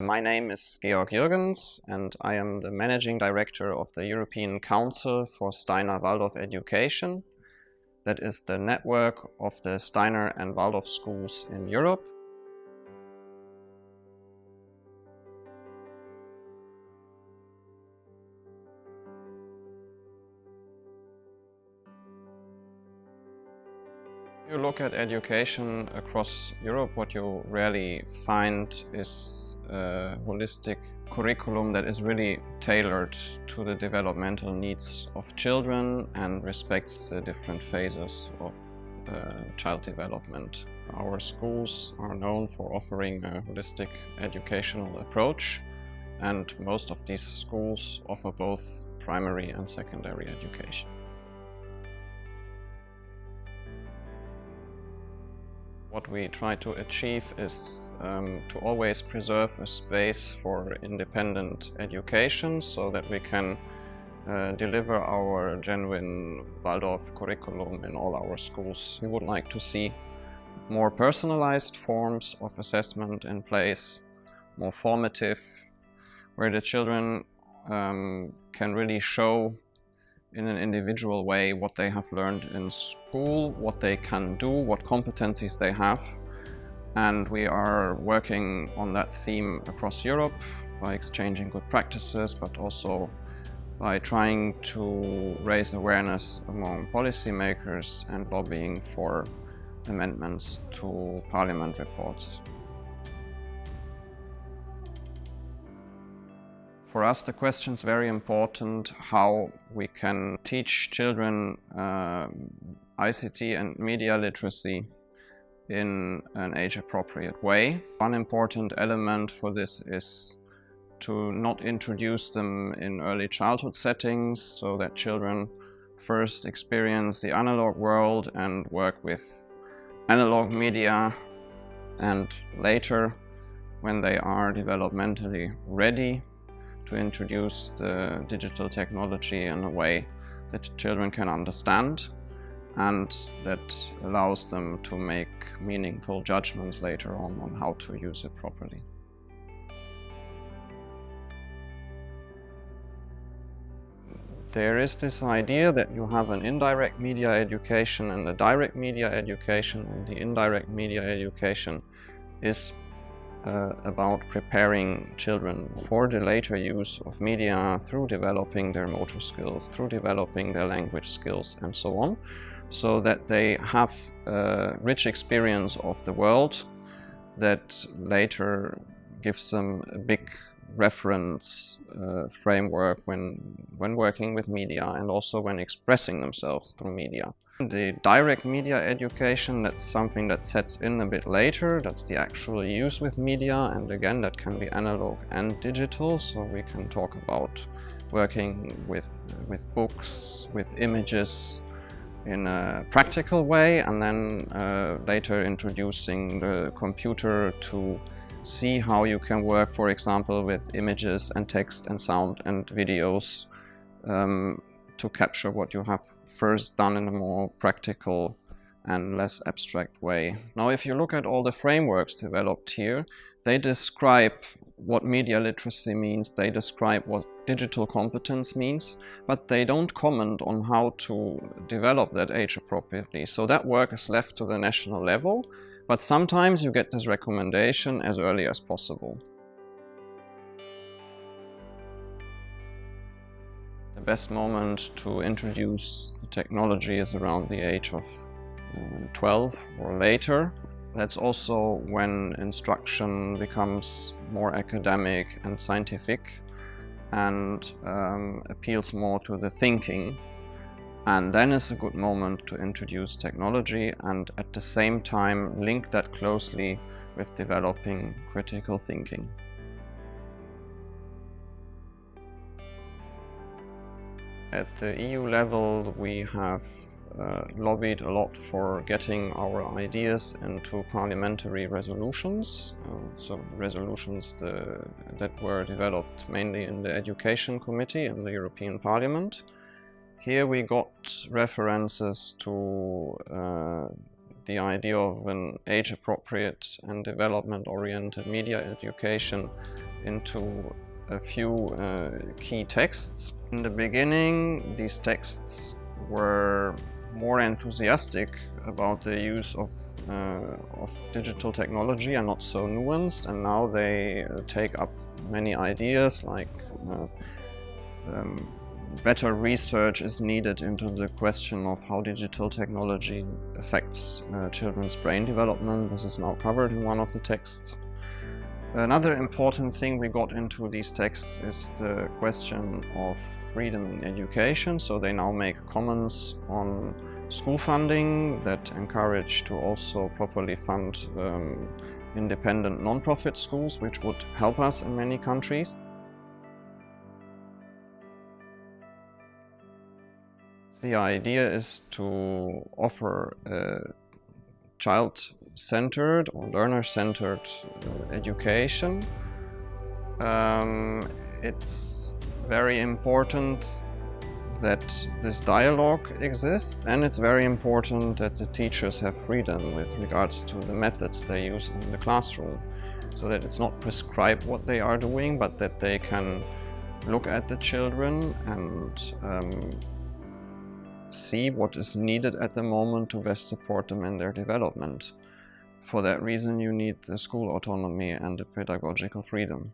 My name is Georg Jürgens and I am the Managing Director of the European Council for Steiner Waldorf Education. That is the network of the Steiner and Waldorf schools in Europe. If you look at education across Europe, what you rarely find is a holistic curriculum that is really tailored to the developmental needs of children and respects the different phases of child development. Our schools are known for offering a holistic educational approach, and most of these schools offer both primary and secondary education. What we try to achieve is to always preserve a space for independent education so that we can deliver our genuine Waldorf curriculum in all our schools. We would like to see more personalized forms of assessment in place, more formative, where the children can really show in an individual way what they have learned in school, what they can do, what competencies they have. And we are working on that theme across Europe by exchanging good practices, but also by trying to raise awareness among policymakers and lobbying for amendments to Parliament reports. For us, the question is very important how we can teach children ICT and media literacy in an age-appropriate way. One important element for this is to not introduce them in early childhood settings so that children first experience the analog world and work with analog media, and later, when they are developmentally ready, to introduce the digital technology in a way that children can understand and that allows them to make meaningful judgments later on how to use it properly. There is this idea that you have an indirect media education and a direct media education, and the indirect media education is about preparing children for the later use of media through developing their motor skills, through developing their language skills and so on, so that they have a rich experience of the world that later gives them a big reference framework when working with media and also when expressing themselves through media. The direct media education, that's something that sets in a bit later. That's the actual use with media, and again that can be analog and digital, so we can talk about working with books, with images in a practical way, and then later introducing the computer to see how you can work, for example, with images and text and sound and videos to capture what you have first done in a more practical and less abstract way. Now, if you look at all the frameworks developed here, they describe what media literacy means, they describe what digital competence means, but they don't comment on how to develop that age appropriately. So that work is left to the national level, but sometimes you get this recommendation as early as possible. The best moment to introduce the technology is around the age of 12 or later. That's also when instruction becomes more academic and scientific and appeals more to the thinking. And then is a good moment to introduce technology and at the same time link that closely with developing critical thinking. At the EU level, we have lobbied a lot for getting our ideas into parliamentary resolutions. So resolutions that were developed mainly in the Education Committee in the European Parliament. Here we got references to the idea of an age-appropriate and development-oriented media education into a few key texts. In the beginning, these texts were more enthusiastic about the use of digital technology and not so nuanced, and now they take up many ideas like better research is needed into the question of how digital technology affects children's brain development. This is now covered in one of the texts. Another important thing we got into these texts is the question of freedom in education. So they now make comments on school funding that encourage to also properly fund independent non-profit schools, which would help us in many countries. The idea is to offer a child-centered or learner-centered education. It's very important that this dialogue exists, and it's very important that the teachers have freedom with regards to the methods they use in the classroom, so that it's not prescribed what they are doing, but that they can look at the children and see what is needed at the moment to best support them in their development. For that reason, you need the school autonomy and the pedagogical freedom.